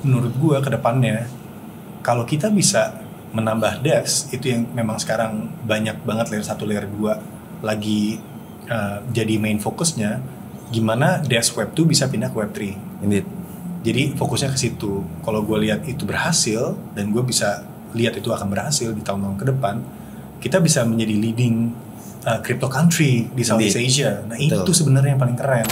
menurut gue ke depannya kalau kita bisa menambah devs itu yang memang sekarang banyak banget layer 1 layer 2 lagi jadi main fokusnya, gimana devs web 2 bisa pindah ke web 3. Indeed. Jadi fokusnya ke situ. Kalau gue lihat itu berhasil dan gue bisa lihat itu akan berhasil di tahun-tahun ke depan, kita bisa menjadi leading crypto country di Southeast Asia. Nah itu sebenarnya yang paling keren.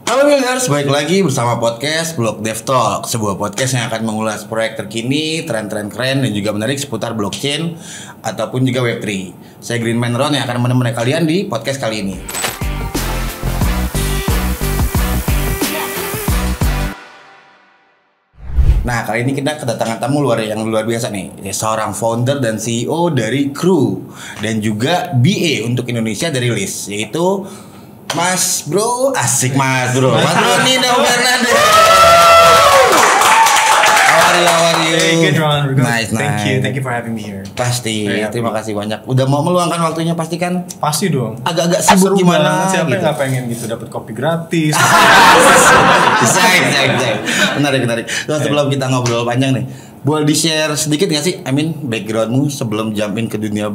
Halo Millionaires, balik lagi bersama podcast Block Dev Talk, sebuah podcast yang akan mengulas proyek terkini, tren-tren keren dan juga menarik seputar blockchain ataupun juga Web3. Saya Greenman Ron yang akan menemani kalian di podcast kali ini. Nah, kali ini kita kedatangan tamu yang luar biasa nih. Seorang founder dan CEO dari Crew dan juga BA untuk Indonesia dari List, yaitu Mas Bro, asik Mas Bro Nino Fernandez. How are you? Hey, good Ron. Nice. Thank you for having me here. Pasti, terima kasih banyak. Udah mau meluangkan waktunya pasti kan? Pasti dong. Agak-agak sibuk gimana? Siapa gitu. yang nggak pengen gitu dapat kopi gratis? Saya. Menarik. Terus sebelum kita ngobrol panjang nih, boleh di share sedikit nggak sih? Backgroundmu sebelum jump in ke dunia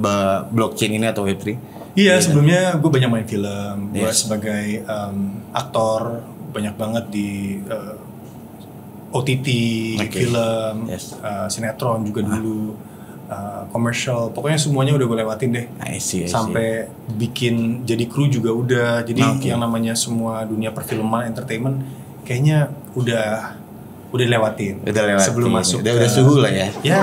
blockchain ini atau Web3? Iya, sebelumnya gue banyak main film. Gue sebagai aktor banyak banget di OTT, film, sinetron juga dulu, commercial. Pokoknya semuanya udah gue lewatin deh. I see. Sampai bikin jadi kru juga udah. Jadi yang namanya semua dunia perfilman, entertainment, kayaknya udah lewatin. Sebelum masuk. Udah suhu lah ya. Ya.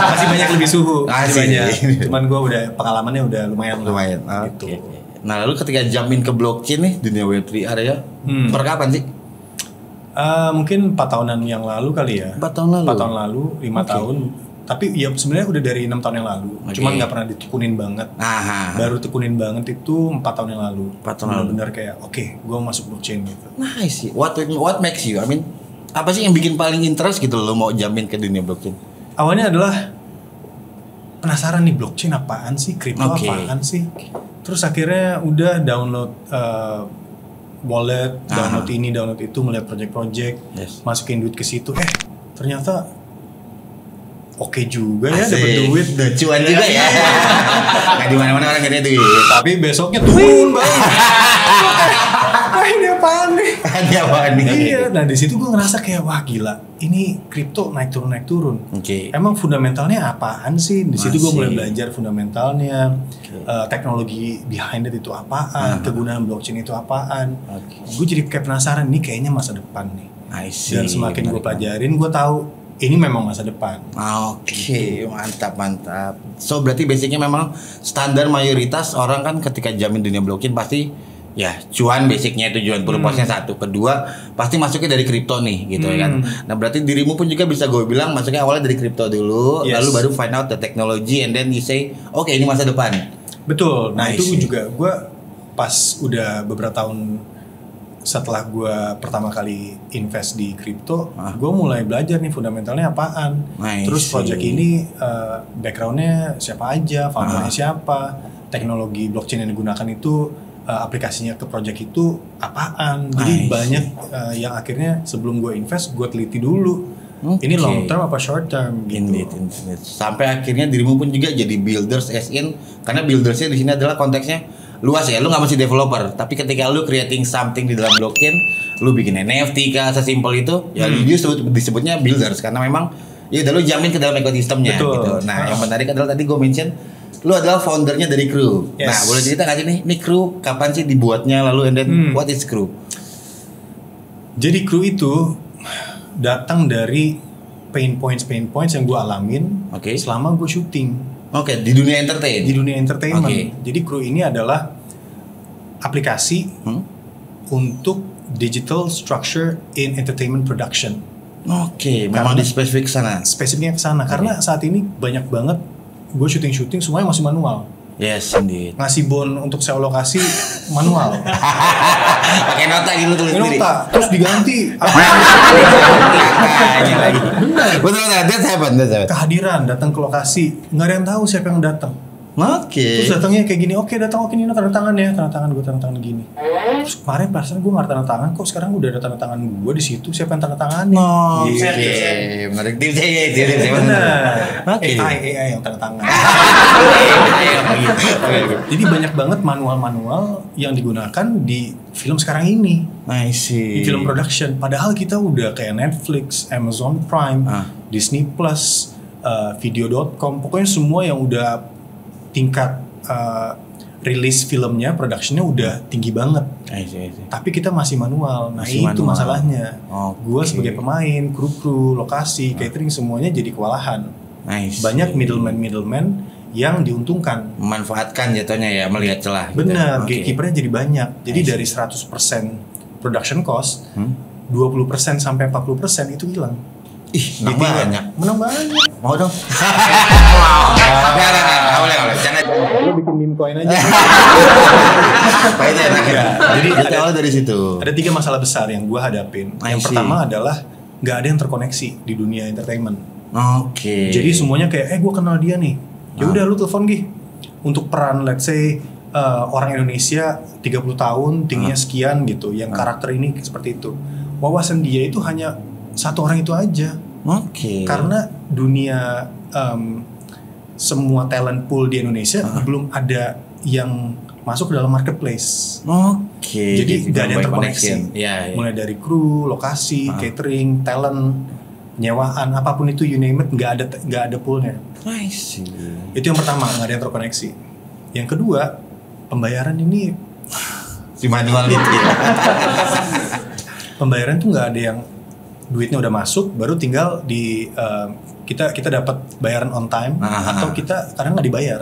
Masih banyak lebih suhu. Masih banyak. Cuman gue udah pengalamannya udah lumayan. Gitu. Nah, lalu ketika jump in ke blockchain nih, dunia Web3 area, per kapan sih? Mungkin 4 tahunan yang lalu kali ya. 4 tahun lalu? 5 tahun. Tapi ya sebenarnya udah dari 6 tahun yang lalu. Cuman gak pernah ditekunin banget. Baru tekunin banget itu 4 tahun yang lalu. 4 tahun lalu. Bener kayak gue masuk blockchain gitu. Nice. What makes you? Apa sih yang bikin paling interest gitu lo mau jamin ke dunia blockchain? Awalnya adalah penasaran nih, blockchain apaan sih? Crypto apaan sih? Terus akhirnya udah download wallet, download ini, download itu, melihat project-project, masukin duit ke situ. Ternyata oke juga ya, dapat duit, cuan juga ya. Nggak di mana-mana orang gak ada duit. Tapi besoknya turun banget. Ini apaan nih? Iya, nah di situ gue ngerasa kayak wah gila, ini kripto naik turun. Emang fundamentalnya apaan sih? Di situ gue mulai belajar fundamentalnya, teknologi behind it itu apaan, kegunaan blockchain itu apaan. Gue jadi kayak penasaran, nih kayaknya masa depan nih. Dan semakin gue pelajarin, gue tahu ini memang masa depan. Mantap. So berarti basicnya memang standar mayoritas orang kan ketika jamin dunia blockchain pasti ya cuan, basicnya itu jual purpose-nya satu, kedua pasti masuknya dari kripto nih gitu ya kan. Nah berarti dirimu pun juga bisa gue bilang masuknya awalnya dari kripto dulu, lalu baru find out the technology and then you say oke, ini masa depan. Betul. Nah itu juga gue pas udah beberapa tahun setelah gue pertama kali invest di kripto, gue mulai belajar nih fundamentalnya apaan. Terus project ini backgroundnya siapa aja, foundernya siapa, teknologi blockchain yang digunakan itu aplikasinya ke project itu apaan. Jadi banyak yang akhirnya sebelum gue invest, gue teliti dulu. Ini long term apa short term gitu. Indeed. Sampai akhirnya dirimu pun juga jadi builders as in, karena buildersnya di sini adalah konteksnya luas ya. Lu nggak mesti developer, tapi ketika lu creating something di dalam blockchain, lu bikin NFT kah, sesimpel itu, ya disebutnya builders karena memang ya udah lu jamin ke dalam ekosistemnya gitu. Nah, yang menarik adalah tadi gue mention lu adalah foundernya dari Crew. Nah, boleh cerita nggak sih nih Crew kapan sih dibuatnya, lalu and then what is Crew? Jadi Crew itu datang dari pain points yang gue alamin selama gue syuting. Di dunia entertainment. Jadi Crew ini adalah aplikasi untuk digital structure in entertainment production. Memang di spesifik sana. Spesifiknya ke sana karena saat ini banyak banget gue syuting semuanya masih manual. Yes, indeed. Ngasih bon untuk sewa lokasi manual. Pakai nota gitu tulis sendiri. Terus diganti. Betul, that's happen. Kehadiran datang ke lokasi, nggak ada yang tahu siapa yang datang. Terus datangnya kayak gini, datang ini tanda tangan ya, tanda tangan gini. Terus kemarin perasaan gue nggak tanda tangan, kok sekarang udah ada tanda tangan gue di situ, siapa yang tanda tangan? Menarik tips AI yang tanda tangan. Jadi banyak banget manual-manual yang digunakan di film sekarang ini. Di film production. Padahal kita udah kayak Netflix, Amazon Prime, Disney Plus, video.com, pokoknya semua yang udah tingkat rilis filmnya, productionnya udah tinggi banget. Tapi kita masih manual. Itu masalahnya. Gua sebagai pemain, kru, lokasi, catering semuanya jadi kewalahan. Banyak middleman yang diuntungkan, memanfaatkan jatuhnya ya, melihat celah. Benar, gatekeepernya jadi banyak. Jadi dari 100% production cost, 20% sampai 40% itu hilang. Menang banyak. Mau dong. Boleh. Jangan. Lu bikin meme coin aja. Jadi awal dari situ. Ada 3 masalah besar yang gue hadapin. Yang pertama adalah nggak ada yang terkoneksi di dunia entertainment. Jadi semuanya kayak, gue kenal dia nih. Ya udah lu telepon Gi. Untuk peran let's say orang Indonesia 30 tahun, tingginya sekian gitu, yang karakter ini seperti itu. Wawasan dia itu hanya satu orang itu aja. Karena dunia semua talent pool di Indonesia belum ada yang masuk ke dalam marketplace. Jadi nggak ada yang terkoneksi. Mulai dari kru, lokasi, catering, talent, penyewaan, apapun itu, you name it, nggak ada poolnya. Itu yang pertama, nggak ada yang terkoneksi. Yang kedua, pembayaran ini si manual itu. Pembayaran tuh nggak ada yang duitnya udah masuk, baru tinggal di kita dapat bayaran on time, atau kita kadang nggak dibayar.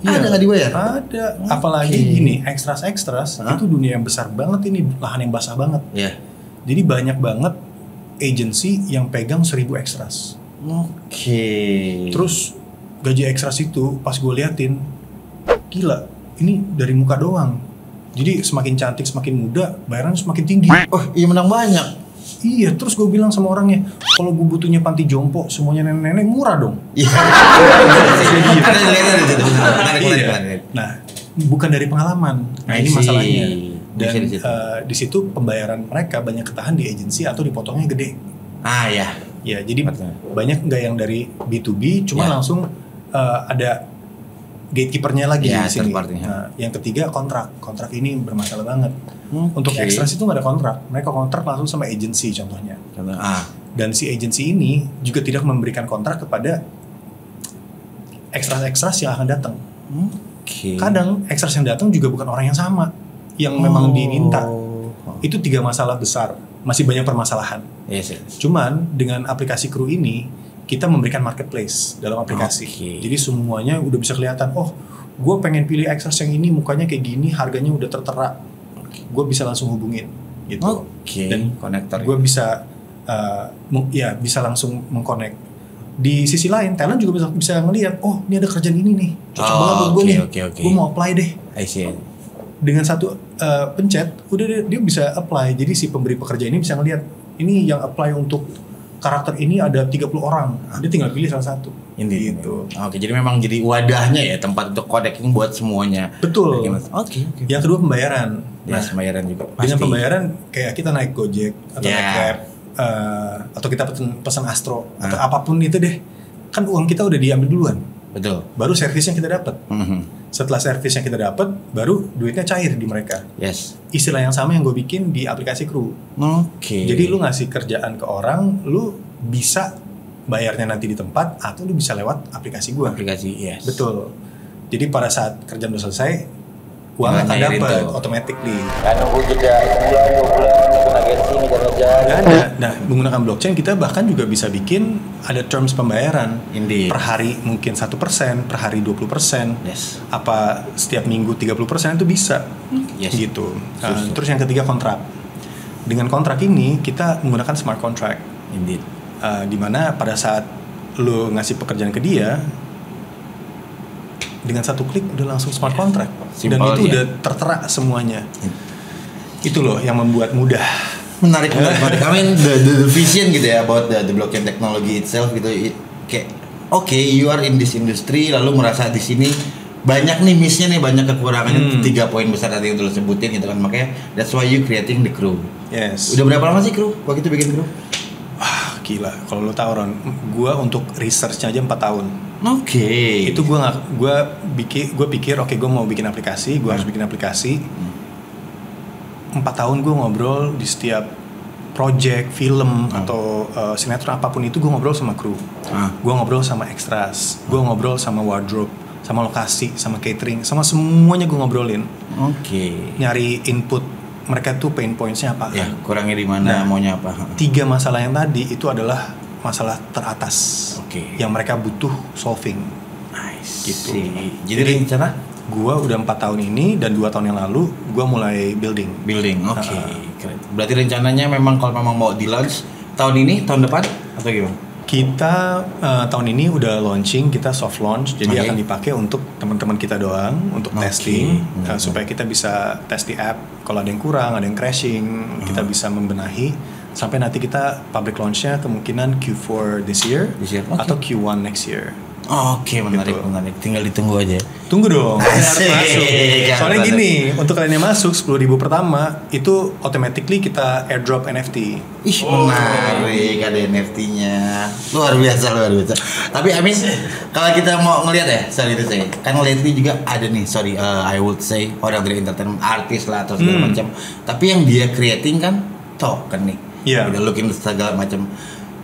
Ada nggak dibayar? Ada. Apalagi gini, extras itu dunia yang besar banget ini, lahan yang basah banget. Jadi banyak banget agency yang pegang 1000 extras. Terus gaji extras itu pas gue liatin, gila, ini dari muka doang. Jadi semakin cantik, semakin muda, bayaran semakin tinggi. Iya, menang banyak. Iya, terus gue bilang sama orangnya, kalau gue butuhnya panti jompo, semuanya nenek-nenek, murah dong. Nah, bukan dari pengalaman. Ini masalahnya. Dan di situ pembayaran mereka banyak ketahan di agensi atau dipotongnya gede. Ya, jadi banyak nggak yang dari B2B, cuma langsung ada gatekeepernya lagi di sini. Nah, yang ketiga kontrak ini bermasalah banget. Untuk extras itu nggak ada kontrak, mereka kontrak langsung sama agensi contohnya. Dan si agensi ini juga tidak memberikan kontrak kepada extras yang akan datang. Kadang extras yang datang juga bukan orang yang sama, yang memang diminta. Itu 3 masalah besar, masih banyak permasalahan. Cuman dengan aplikasi Kru ini kita memberikan marketplace dalam aplikasi. Jadi semuanya udah bisa kelihatan. Gue pengen pilih extras yang ini, mukanya kayak gini, harganya udah tertera. Gue bisa langsung hubungin gitu. Dan konektor. Gue bisa bisa langsung mengconnect. Di sisi lain, talent juga bisa ngelihat, ini ada kerjaan ini nih, cocok banget buat gue nih. Gue mau apply deh. Dengan satu pencet, udah dia bisa apply. Jadi si pemberi pekerja ini bisa ngelihat, ini yang apply untuk karakter ini ada 30 orang, dia tinggal pilih salah satu. Gitu. Jadi memang jadi wadahnya ya, tempat untuk connecting buat semuanya. Betul. Yang kedua pembayaran. Pembayaran juga. Dengan pembayaran kayak kita naik Gojek atau naik Grab, atau kita pesan Astro atau apapun itu deh, kan uang kita udah diambil duluan. Betul. Baru servis yang kita dapat. Setelah servis yang kita dapat, baru duitnya cair di mereka. Istilah yang sama yang gue bikin di aplikasi Kru. Jadi lu ngasih kerjaan ke orang, lu bisa bayarnya nanti di tempat, atau lu bisa lewat aplikasi gue. Betul. Jadi pada saat kerjaan udah selesai, uang akan dapat automatically. Nunggu jeda sebulan, 2 bulan, nunggu agensi ngejar-ngejar. Nah, menggunakan blockchain kita bahkan juga bisa bikin ada terms pembayaran. Per hari mungkin 1%, per hari 20%. Apa setiap minggu 30% itu bisa. Gitu. Terus yang ketiga kontrak. Dengan kontrak ini kita menggunakan smart contract. Di mana pada saat lu ngasih pekerjaan ke dia, dengan satu klik udah langsung smart contract. Dan itu udah tertera semuanya. Itu loh yang membuat mudah. Menarik. I mean the vision gitu ya about the blockchain technology itself gitu, kayak oke, you are in this industry, lalu merasa di sini banyak nih missnya nih, banyak kekurangannya. 3 poin besar tadi yang lu sebutin gitu kan, makanya that's why you creating the crew. Yes. Udah berapa lama sih crew? Waktu itu bikin crew? Gila, kalau lu tahu Ron, gue untuk researchnya aja 4 tahun. Oke. Itu gue pikir oke, gue mau bikin aplikasi, gue harus bikin aplikasi. 4 tahun gue ngobrol di setiap project, film atau sinetron apapun itu, gue ngobrol sama kru, gue ngobrol sama extras, gue ngobrol sama wardrobe, sama lokasi, sama catering, sama semuanya gue ngobrolin. Nyari input mereka tuh pain pointsnya apa? Ya, kurangnya di mana, maunya apa? 3 masalah yang tadi itu adalah masalah teratas, yang mereka butuh solving. Nice. Gitu. Jadi rencana? Gua udah 4 tahun ini dan 2 tahun yang lalu gua mulai building. Oke. Berarti rencananya memang kalau memang mau di launch tahun ini, tahun depan atau gimana? Kita tahun ini udah launching, kita soft launch, jadi akan dipakai untuk teman-teman kita doang untuk testing, supaya kita bisa tes di app. Kalau ada yang kurang, ada yang crashing, kita bisa membenahi sampai nanti kita public launch-nya kemungkinan Q4 this year. Atau Q1 next year. Menarik. Tinggal ditunggu aja. Tunggu dong, harus masuk. Soalnya gini, untuk kalian yang masuk 10.000 pertama itu automatically kita airdrop NFT. Menarik, ada NFT-nya. Luar biasa. Tapi Amin, kalau kita mau ngelihat ya, kan lately juga ada nih, I would say orang dari entertainment artis lah atau segala macam. Tapi yang dia creating kan token nih. Udah looking segala macam.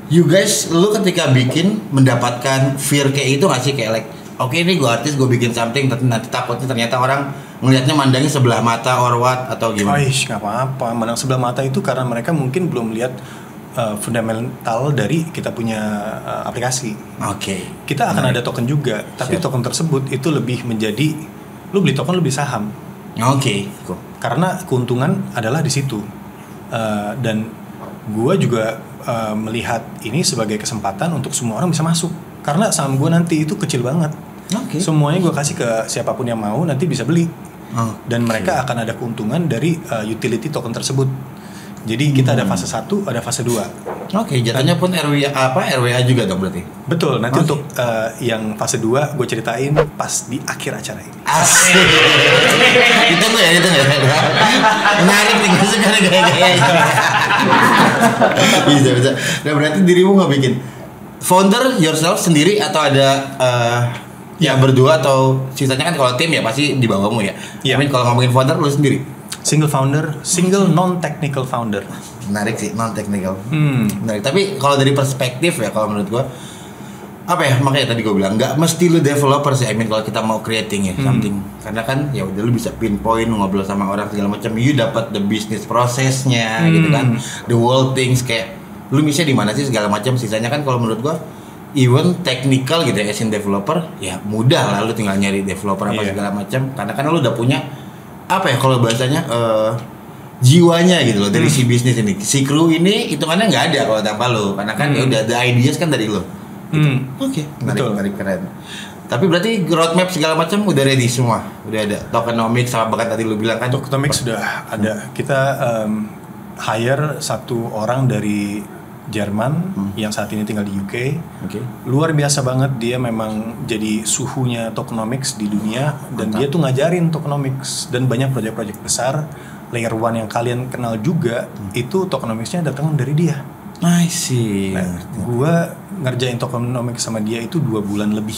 You guys, lu ketika bikin mendapatkan fear kayak itu nggak sih, kayak like, oke, ini gue artis, gue bikin something, tapi nanti takutnya ternyata orang ngelihatnya mandangnya sebelah mata or what atau gimana? Nggak apa-apa, mandang sebelah mata itu karena mereka mungkin belum lihat fundamental dari kita punya aplikasi. Kita akan ada token juga, tapi token tersebut itu lebih menjadi, lu beli token, lu beli saham. Cool. Karena keuntungan adalah di situ, dan gue juga melihat ini sebagai kesempatan untuk semua orang bisa masuk, karena saham gue nanti itu kecil banget. Semuanya gue kasih ke siapapun yang mau, nanti bisa beli, dan mereka akan ada keuntungan dari utility token tersebut. Jadi kita ada fase 1, ada fase 2. Jatuhnya pun RWA juga dong berarti? Betul, nanti untuk yang fase 2 gue ceritain pas di akhir acara ini. Asik. Itu ya. Menarik nih, sekali gaya-gaya. Bisa. Nah, berarti dirimu nggak bikin founder yourself sendiri atau ada yang berdua, atau sisanya kan kalau tim ya pasti di bawahmu ya? Kalau ngomongin founder lu sendiri? Single founder, single non-technical founder. Menarik sih, non-technical. Menarik. Tapi kalau dari perspektif ya, kalau menurut gua makanya tadi gue bilang nggak mesti lu developer sih. Kalau kita mau creating ya something, karena kan ya udah lu bisa pinpoint, ngobrol sama orang segala macam, you dapat the business prosesnya gitu kan, the whole things, kayak lu bisa di mana sih segala macam. Sisanya kan kalau menurut gua even technical gitu ya, as in developer ya mudah lah, lu tinggal nyari developer apa segala macam, karena kan lu udah punya kalau bahasanya jiwanya gitu loh dari si bisnis ini, si kru ini hitungannya nggak ada kalau tanpa lo, karena kan ya udah the ideas kan dari lo. Menarik, keren. Tapi berarti roadmap segala macam udah ready semua, udah ada tokenomics sama bahkan tadi lo bilang kan tokenomics sudah ada. Kita hire 1 orang dari Jerman yang saat ini tinggal di UK. Luar biasa banget, dia memang jadi suhunya tokenomics di dunia. Dan dia tuh ngajarin tokenomics, dan banyak proyek-proyek besar layer 1 yang kalian kenal juga itu tokenomicsnya datang dari dia. I see. Gua ngerjain tokenomics sama dia itu 2 bulan lebih.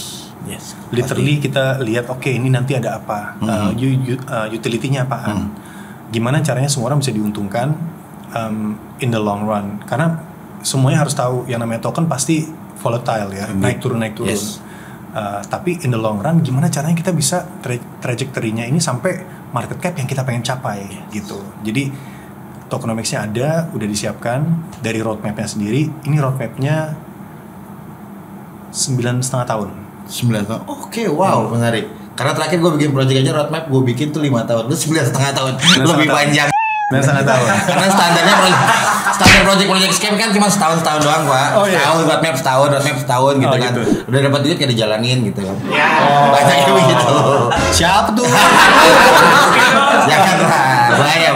Literally kita lihat ini nanti ada apa, utility-nya apaan, gimana caranya semua orang bisa diuntungkan in the long run. Karena semuanya harus tahu yang namanya token pasti volatile ya, naik turun. Tapi in the long run gimana caranya kita bisa trajectory-nya ini sampai market cap yang kita pengen capai gitu. Jadi tokenomics-nya ada, udah disiapkan dari roadmap-nya sendiri. Ini roadmap-nya 9,5 tahun. 9 tahun. Wow, menarik. Karena terakhir gue bikin project aja roadmap gue bikin tuh 5 tahun. Lu 9,5 tahun. Lebih panjang. 9,5 tahun. Karena standar project scam kan cuma setahun doang, Pak. Setahun, roadmap setahun gitu kan. Gitu. Udah dapat duit kayak dijalanin gitu kan. Banyak yang begitu. Siapa tuh? Janganlah. Bahaya.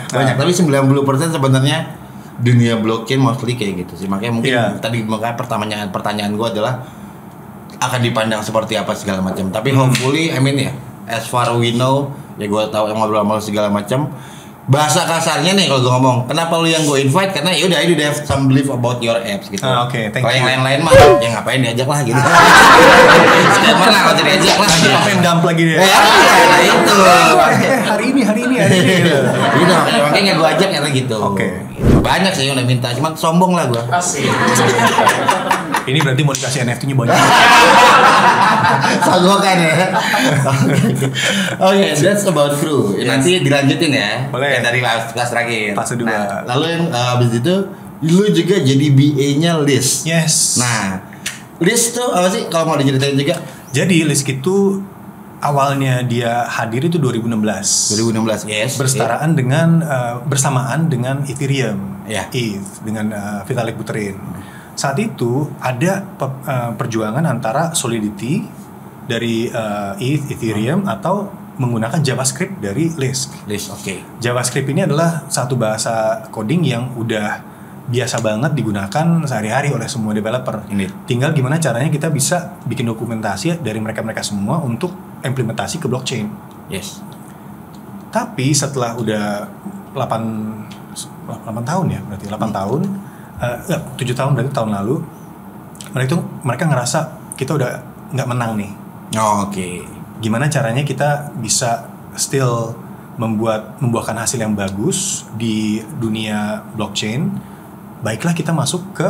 Banyak. Tapi 90% sebenarnya dunia blockchain mostly kayak gitu sih. Makanya mungkin tadi pertanyaan gue adalah akan dipandang seperti apa segala macam. Tapi hopefully, I mean ya, as far we know, ya gue tahu yang ngobrol sama segala macam. Bahasa kasarnya nih kalau gue ngomong, kenapa lu yang gue invite? Karena yaudah, I do have some belief about your apps gitu. Oke, thank you. Kalau yang lain-lain mah, ya ngapain diajak lah gitu. Scammer lah kalau diajak lah. Nanti papen dump lagi deh. Nah itu. Hari ini gitu. Gitu, makanya gue ajak karena gitu. Oke. Banyak sih yang udah minta, cuman sombong lah gue. Asik. Ini berarti mau dikasih NFT-nya banyak. Sagokan ya. Oke, that's about crew. Nanti dilanjutin ya. Boleh. Dari kelas terakhir. Fase 2. Nah, lalu yang abis itu lu juga jadi BA-nya Liz. Yes. Nah, Liz tuh apa sih kalau mau diceritain juga? Jadi Liz itu awalnya dia hadir itu 2016. 2016, yes. Bersamaan dengan bersamaan dengan Ethereum. Ya. ETH dengan Vitalik Buterin. Saat itu ada perjuangan antara Solidity dari ETH, Ethereum atau menggunakan JavaScript dari Lisk. Oke. JavaScript ini adalah satu bahasa coding yang udah biasa banget digunakan sehari-hari oleh semua developer. Tinggal gimana caranya kita bisa bikin dokumentasi dari mereka-mereka semua untuk implementasi ke blockchain. Yes. Tapi setelah udah 8 tahun ya, berarti 8 tahun, 7 tahun berarti tahun lalu, mereka ngerasa kita udah nggak menang nih. Oke. Gimana caranya kita bisa still membuahkan hasil yang bagus di dunia blockchain? Baiklah kita masuk ke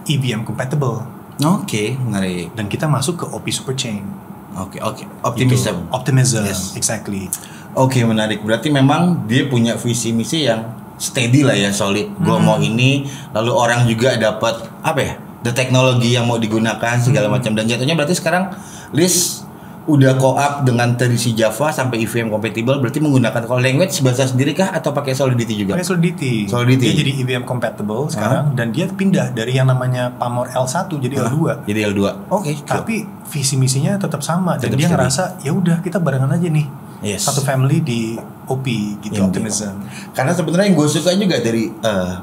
EVM compatible. Oke, menarik. Dan kita masuk ke OP Superchain. Oke. Optimism. Optimism, Yes. Exactly. Oke, menarik. Berarti memang dia punya visi misi yang steady lah ya, solid. Gue mau ini, lalu orang juga dapat apa ya? The teknologi yang mau digunakan segala macam, dan jatuhnya berarti sekarang Liz udah co-op dengan tradisi Java sampai EVM compatible, berarti menggunakan kalau language bahasa sendiri kah atau pakai Solidity juga? Pakai Solidity. Dia jadi EVM compatible sekarang, dan dia pindah dari yang namanya Pamor L1 jadi L2. Jadi L2. Oke. Tapi visi misinya tetap sama, dan dia ngerasa ya udah kita barengan aja nih. Yes. Satu family di OP gitu, Optimism. Karena sebenarnya yang gue suka juga dari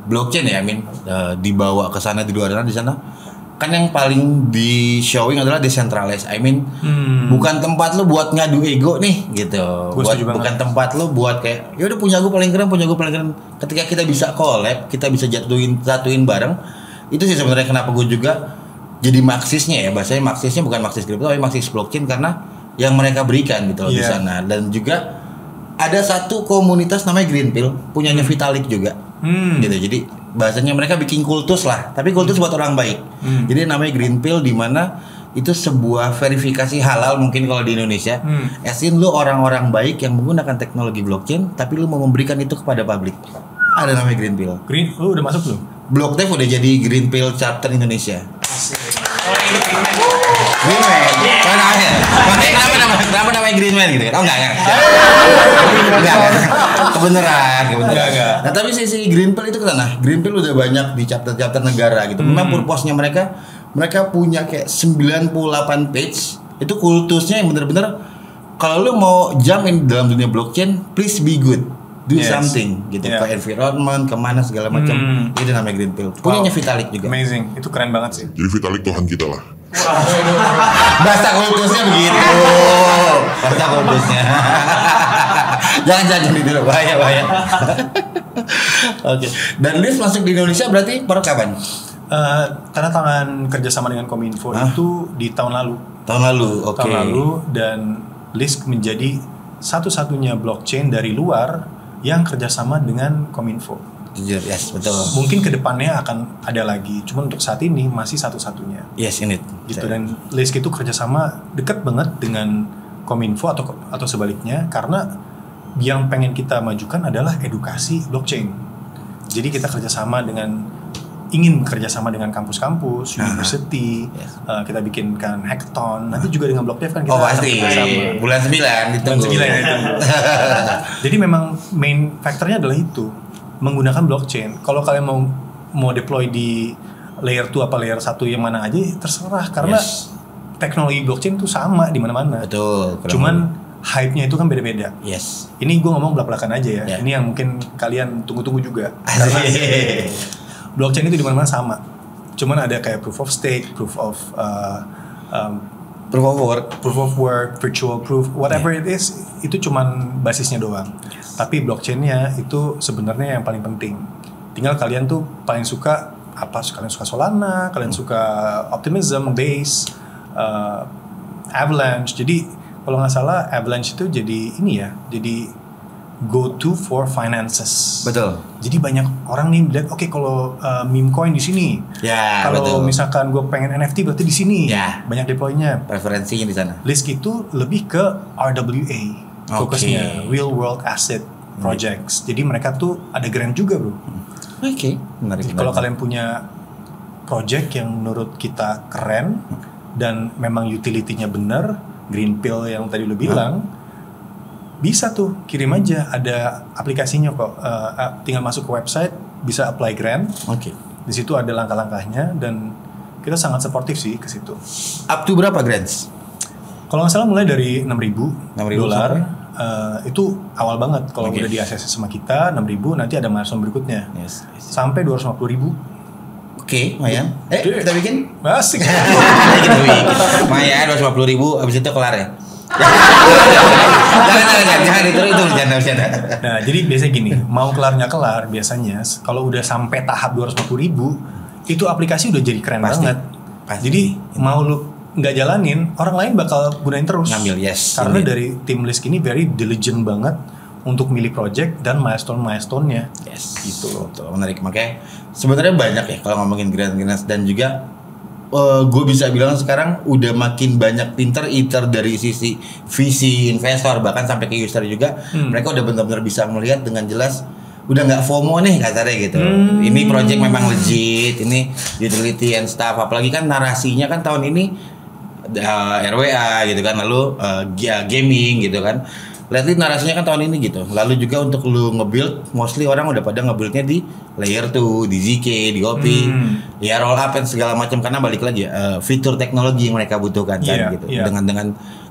blockchain ya, dibawa ke sana, di luar sana, di sana kan yang paling di showing adalah decentralized. Bukan tempat lu buat ngadu ego nih gitu. Bukan tempat lu buat kayak ya udah punya gue paling keren. Ketika kita bisa collab, kita bisa satuin bareng. Itu sih sebenarnya kenapa gue juga jadi Maxisnya ya. Bahasanya Maxisnya bukan Maxis crypto tapi Maxis blockchain, karena yang mereka berikan gitu loh di sana. Dan juga ada satu komunitas namanya Greenpill, punyanya Vitalik juga. Gitu. Jadi bahasanya mereka bikin kultus lah, tapi kultus buat orang baik. Jadi namanya Greenpill, di mana itu sebuah verifikasi halal mungkin kalau di Indonesia. Asin lu orang-orang baik yang menggunakan teknologi blockchain, tapi lu mau memberikan itu kepada publik. Ada namanya Greenpill. Lu udah masuk belum? Blockdev udah jadi Greenpill chapter Indonesia. Greenman. Kenapa namanya Greenman gitu kan? Oh enggak. Kebenaran. Nah, tapi sisi Greenpill itu kan, Greenpill udah banyak di chapter-chapter negara gitu. Memang purpose-nya mereka punya kayak 98 page. Itu kultusnya yang bener-bener kalau lu mau jump in dalam dunia blockchain, please be good. Do something gitu, ke environment, kemana segala macam. Itu namanya Greenpill. Punyanya Vitalik juga. Amazing, itu keren banget sih. Jadi Vitalik Tuhan kita lah. Bahasa kultusnya begitu. Bahasa kultusnya. Jangan itu bahaya. Oke. Dan Liz masuk di Indonesia berarti per kapan? Tanda tangan kerjasama dengan Kominfo itu di tahun lalu. Oke. Tahun lalu, dan Liz menjadi satu-satunya blockchain dari luar yang kerjasama dengan Kominfo. Yes, betul. Mungkin kedepannya akan ada lagi, cuman untuk saat ini masih satu-satunya. Yes, ini. Gitu, dan Lisk itu kerjasama dekat banget dengan Kominfo atau sebaliknya, karena yang pengen kita majukan adalah edukasi blockchain. Jadi kita ingin bekerjasama dengan kampus-kampus, university, kita bikinkan hackathon. Nanti juga dengan Blockdev kan kita pasti. Bulan 9 ditunggu. Jadi memang main faktornya adalah itu, menggunakan blockchain. Kalau kalian mau deploy di layer 2 apa layer 1 yang mana aja terserah, karena teknologi blockchain itu sama di mana-mana. Betul. Cuman hype-nya itu kan beda-beda. Yes. Ini gue ngomong belak-belakan aja ya. Ini yang mungkin kalian tunggu-tunggu juga. Karena blockchain itu di mana-mana sama. Cuman ada kayak proof of stake, proof of Proof of work, virtual proof, whatever it is, itu cuman basisnya doang. Tapi blockchainnya itu sebenarnya yang paling penting. Tinggal kalian tuh paling suka apa? Kalian suka Solana, kalian suka Optimism, Base, Avalanche. Jadi kalau nggak salah Avalanche itu jadi ini ya, jadi go to for finances. Betul. Jadi banyak orang nih lihat, oke, kalau meme coin di sini. Ya, kalau misalkan gue pengen NFT berarti di sini. Ya. Banyak deploy-nya. Preferensinya di sana. Lisk itu lebih ke RWA fokusnya, real world asset projects. Jadi mereka tuh ada grant juga, bro. Oke. Menarik. Kalau kalian punya project yang menurut kita keren dan memang utility-nya bener, green pill yang tadi lu bilang. Bisa tuh, kirim aja, ada aplikasinya kok. Tinggal masuk ke website, bisa apply grant. Oke. Di situ ada langkah-langkahnya dan kita sangat supportive sih ke situ. Up to berapa grants? Kalau nggak salah mulai dari $6.000 $6.000 itu awal banget. Kalau udah di ACC sama kita 6.000, nanti ada milestone berikutnya. Yes. Sampai 250.000. Oke, lumayan. Kita bikin? Asik. Lumayan 250.000, abis itu kelar ya. jangan itu bercanda. Nah, jadi biasanya gini, mau kelar nggak kelar, biasanya kalau udah sampai tahap 250.000 itu aplikasi udah jadi keren banget. Jadi mau lu nggak jalanin, orang lain bakal gunain terus. Ngambil, yes. Karena dari tim Lisk ini very diligent banget untuk milih project dan milestone-nya. Yes, gitu loh. Menarik. Makanya sebenarnya banyak ya kalau ngomongin grant dan juga gue bisa bilang sekarang udah makin banyak pinter either dari sisi visi investor bahkan sampai ke user juga. Mereka udah benar-benar bisa melihat dengan jelas, udah nggak FOMO nih kasarnya gitu. Ini project memang legit, ini utility and stuff. Apalagi kan narasinya kan tahun ini RWA gitu kan, lalu gaming gitu kan. Lihat narasinya kan tahun ini gitu. Lalu juga untuk lu nge-build, mostly orang udah pada nge-buildnya di layer 2, di ZK, di OP, ya roll up dan segala macam, karena balik lagi fitur teknologi yang mereka butuhkan kan gitu.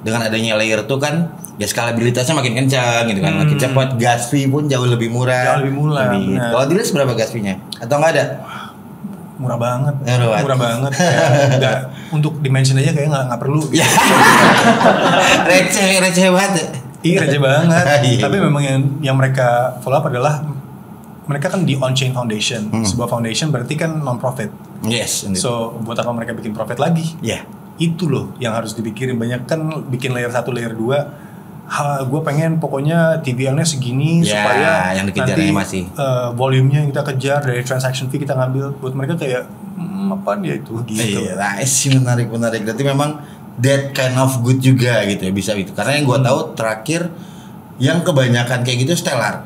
Dengan adanya layer 2 kan ya scalabilitasnya makin kencang gitu kan. Makin cepat, gas fee pun jauh lebih murah. Jauh lebih murah. Kalau di Lisk berapa gas fee-nya? Atau enggak ada? Murah banget. Murah banget. Enggak, untuk dimension aja kayak nggak perlu. receh banget. Iya, receh banget. Tapi memang yang mereka follow up adalah mereka kan di on-chain foundation. Sebuah foundation berarti kan non-profit. Yes. Indeed. So buat apa mereka bikin profit lagi? Itu loh yang harus dipikirin. Banyak kan bikin layer 1, layer 2. Gue pengen pokoknya TVL-nya segini supaya yang nanti masih volumenya kita kejar, dari transaction fee kita ngambil. Buat mereka kayak apaan ya itu gitu. Menarik. Berarti memang that kind of good juga gitu ya, bisa gitu. Karena yang gue tahu terakhir yang kebanyakan kayak gitu Stellar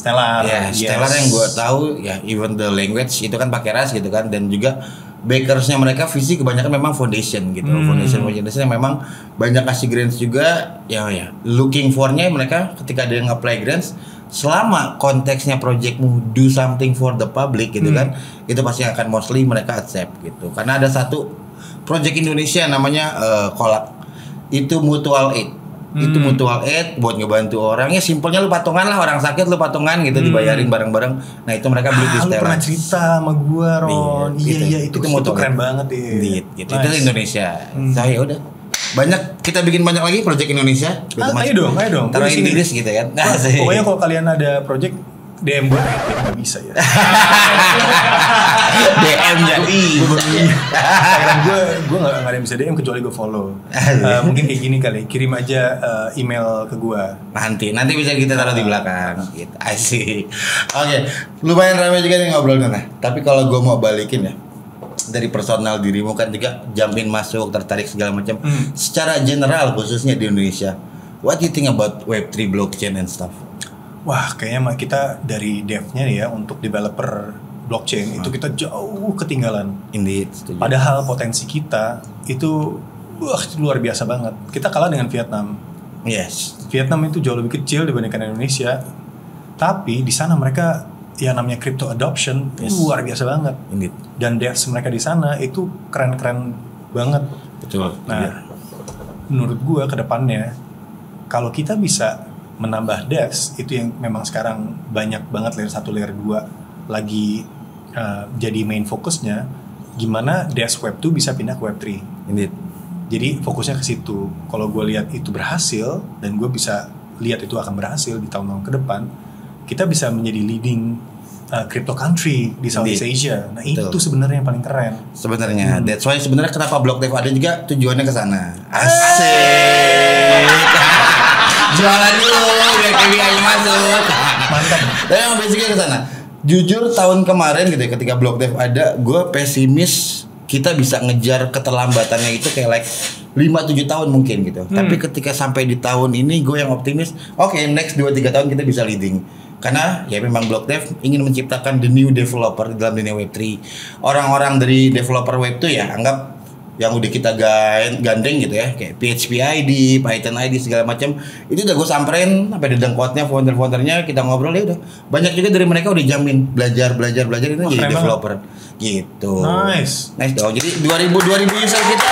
yang gue tahu ya, even the language itu kan pakai Rust gitu kan, dan juga backersnya mereka visi kebanyakan memang foundation gitu. Foundation yang memang banyak kasih grants juga ya looking for-nya mereka ketika ada yang apply grants, selama konteksnya projectmu do something for the public gitu kan, itu pasti akan mostly mereka accept gitu. Karena ada satu project Indonesia namanya Kolak, itu mutual aid. Itu mutual aid buat ngebantu orang, ya simpelnya lu patungan lah, orang sakit lu patungan gitu, dibayarin bareng-bareng. Nah itu mereka beli di Stellar. Lu pernah cerita sama gua, Ron. Iya, itu keren banget ya. Gitu. Nice. Itu Indonesia. Saya udah banyak, kita bikin banyak lagi project Indonesia. Ayo dong. Taruh Inggris gitu kan. Pokoknya kalau kalian ada project DM gue, nggak bisa ya. DM jadi. Instagram gue nggak ada yang bisa DM kecuali gue follow. Mungkin kayak gini kali, kirim aja email ke gue. Nanti bisa kita taruh di belakang. Gitu. Asik. Oke, lumayan ramai juga nih ngobrolnya. Nah, tapi kalau gue mau balikin ya, dari personal dirimu kan juga jamin masuk, tertarik segala macam. Secara general khususnya di Indonesia, what do you think about Web3 blockchain and stuff? Wah, kayaknya kita dari dev-nya ya untuk developer blockchain itu kita jauh ketinggalan. Indeed. Padahal potensi kita itu luar biasa banget. Kita kalah dengan Vietnam. Yes. Vietnam itu jauh lebih kecil dibandingkan Indonesia. Tapi di sana mereka yang namanya crypto adoption luar biasa banget. Indeed. Dan devs mereka di sana itu keren-keren banget. Betul. Nah, menurut gua ke depannya kalau kita bisa menambah devs, itu yang memang sekarang banyak banget layer 1, layer 2 lagi jadi main fokusnya, gimana devs web 2 bisa pindah ke web 3. Indeed. Jadi fokusnya ke situ. Kalau gue lihat itu berhasil dan gue bisa lihat itu akan berhasil di tahun-tahun ke depan, kita bisa menjadi leading crypto country di Southeast Asia. Nah, itu sebenarnya yang paling keren. Sebenarnya, that's why sebenarnya kenapa BlockDev ada juga tujuannya ke sana. Asik. Jualan dulu biar KPI masuk. Mantap. Tapi yang basicnya ke sana. Jujur tahun kemarin gitu ya, ketika BlockDev ada, gue pesimis kita bisa ngejar keterlambatannya itu kayak like 5-7 tahun mungkin gitu. Tapi ketika sampai di tahun ini gue yang optimis, oke, next 2-3 tahun kita bisa leading. Karena ya memang BlockDev ingin menciptakan the new developer di dalam dunia Web3. Orang-orang dari developer Web2 ya anggap yang udah kita gandeng gitu ya, kayak PHP ID, Python ID segala macam, itu udah gue samperin sampai dedeng quote-nya, founder-foundernya, kita ngobrol ya udah. Banyak juga dari mereka udah jamin belajar itu jadi developer. Gitu. Nice dong. Jadi 2000 user kita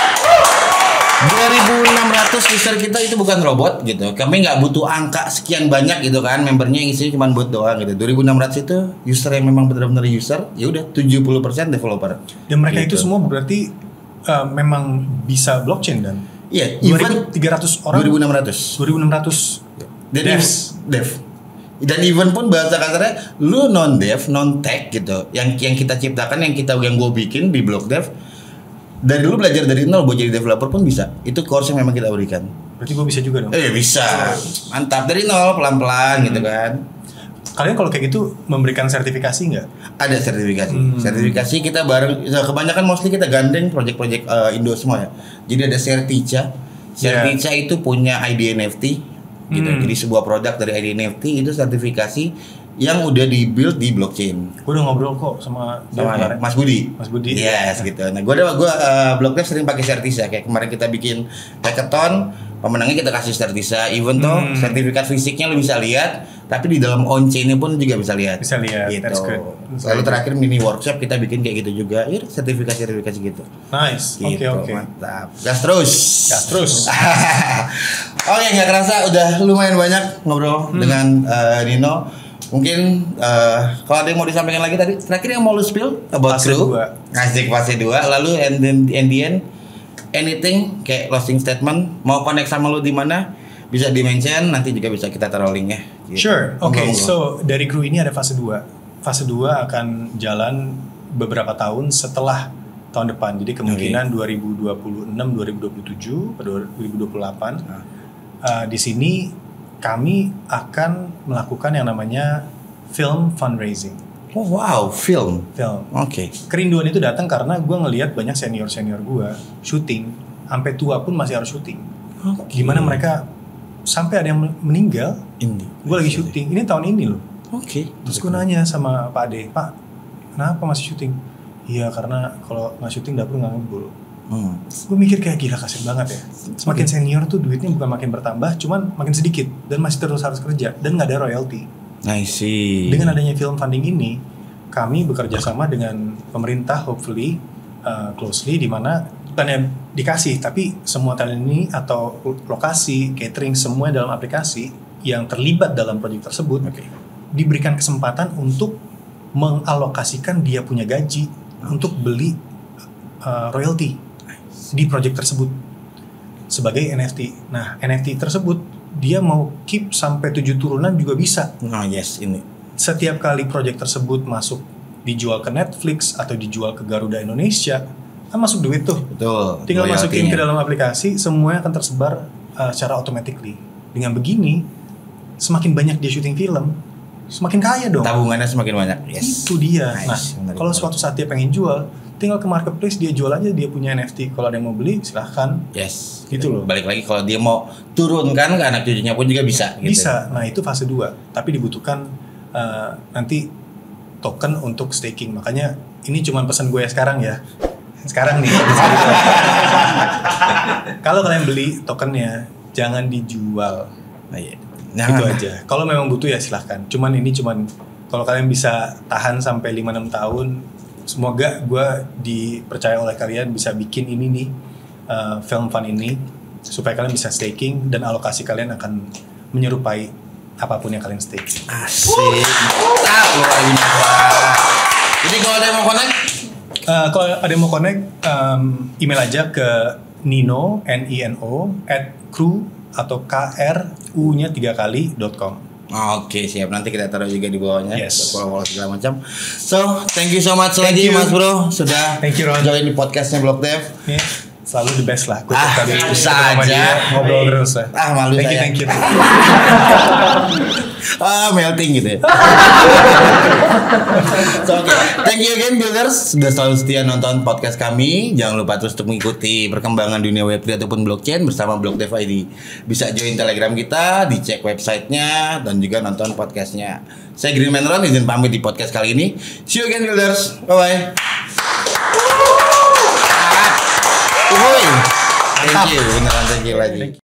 2.600 user kita itu bukan robot gitu. Kami nggak butuh angka sekian banyak gitu kan. Membernya yang isinya cuma buat doang gitu. 2.600 itu user yang memang benar-benar user. Ya udah 70% developer. Dan mereka gitu. Itu semua berarti memang bisa blockchain dan. Iya. 2.300 orang. 2.600 dev. Dan even pun bahasa kasarnya lu non dev, non tech gitu. Yang kita ciptakan, yang gue bikin di BlockDev, dari dulu belajar dari nol buat jadi developer pun bisa. Itu course yang memang kita berikan. Berarti gue bisa juga dong? Bisa. Mantap, dari nol pelan-pelan gitu kan. Kalian kalau kayak gitu memberikan sertifikasi nggak? Ada sertifikasi. Sertifikasi kita bareng, kebanyakan mostly kita gandeng project-project Indo semua ya. Jadi ada Certica. Certica itu punya ID NFT gitu. Jadi sebuah produk dari ID NFT itu sertifikasi yang udah di-build di blockchain. Gue udah ngobrol kok sama Mas Budi. Yes gitu. Nah, gue BlockDev sering pakai Certica. Kayak kemarin kita bikin hackathon, pemenangnya kita kasih Certica. Even tuh sertifikat fisiknya lu bisa lihat, tapi di dalam on-chain-nya pun juga bisa lihat. Bisa lihat. Gitu. That's good. Lalu terakhir mini workshop kita bikin kayak gitu juga. Ya, sertifikasi gitu. Nice. Oke. Mantap. Gas terus. Oke, nggak kerasa udah lumayan banyak ngobrol dengan Nino. Mungkin kalau ada yang mau disampaikan lagi tadi, terakhir yang mau lu spill about Crew. Asik fase 2. Lalu and the end anything kayak closing statement, mau connect sama lu di mana? Bisa di-mention, nanti juga bisa kita taruh linknya gitu. Sure, oke. So dari Crew ini ada fase 2. Fase 2 akan jalan beberapa tahun setelah tahun depan. Jadi kemungkinan 2026, 2027, 2028 di sini kami akan melakukan yang namanya film fundraising. Oh wow, film. Oke. Kerinduan itu datang karena gue ngelihat banyak senior gue syuting, sampai tua pun masih harus syuting. Gimana mereka sampai ada yang meninggal? Gue lagi syuting. Ini tahun ini loh. Terus gue nanya sama Pak Ade, Pak, kenapa masih syuting? Iya karena kalau nggak syuting dapur nggak ngebul. Gue mikir kayak gila, kasian banget ya. Semakin senior tuh duitnya bukan makin bertambah, cuman makin sedikit dan masih terus harus kerja dan nggak ada royalty. I see. Dengan adanya film funding ini, kami bekerja sama dengan pemerintah, hopefully closely, di mana bukannya dikasih, tapi semua talent ini atau lokasi, catering, semua dalam aplikasi yang terlibat dalam proyek tersebut diberikan kesempatan untuk mengalokasikan dia punya gaji untuk beli royalty di project tersebut sebagai NFT. Nah, NFT tersebut dia mau keep sampai 7 turunan juga bisa. Ini. Setiap kali project tersebut masuk dijual ke Netflix atau dijual ke Garuda Indonesia, kan masuk duit tuh. Betul. Tinggal masukin ke dalam aplikasi, semuanya akan tersebar secara automatically. Dengan begini, semakin banyak dia syuting film, semakin kaya dong. Tabungannya semakin banyak. Itu dia. Nah, kalau suatu saat dia pengen jual, tinggal ke marketplace, dia jual aja, dia punya NFT. Kalau ada yang mau beli, silahkan. Gitu loh. Balik lagi kalau dia mau turunkan ke anak cucunya pun juga bisa. Gitu. Bisa. Nah, itu fase 2. Tapi dibutuhkan nanti token untuk staking. Makanya ini cuma pesan gue ya sekarang ya. Sekarang nih. Kalau kalian beli tokennya, jangan dijual. Itu aja. Kalau memang butuh ya silahkan. Cuman kalau kalian bisa tahan sampai 5-6 tahun, semoga gue dipercaya oleh kalian bisa bikin ini nih film fund ini supaya kalian bisa staking dan alokasi kalian akan menyerupai apapun yang kalian stake. Asik. Mantap luar biasa. Jadi kalau ada yang mau connect, email aja ke @nino @crew atau KRU-nya 3 kali.com. Oke, siap. Nanti kita taruh juga di bawahnya. Yes. Follow segala macam. So, thank you so much lagi Mas Bro sudah join di podcastnya Blog Dev. Yeah. Selalu the best lah. Tadi bisa aja ngobrol terus ya. Malu thank you. Melting gitu ya. So, okay. Thank you again builders sudah selalu setia nonton podcast kami. Jangan lupa terus untuk mengikuti perkembangan dunia Web3 ataupun blockchain bersama Blog Dev ID. Bisa join Telegram kita, dicek websitenya dan juga nonton podcastnya. Saya Greenman Ron, izin pamit di podcast kali ini. See you again builders. Bye bye. Thank you, beneran thank you lagi.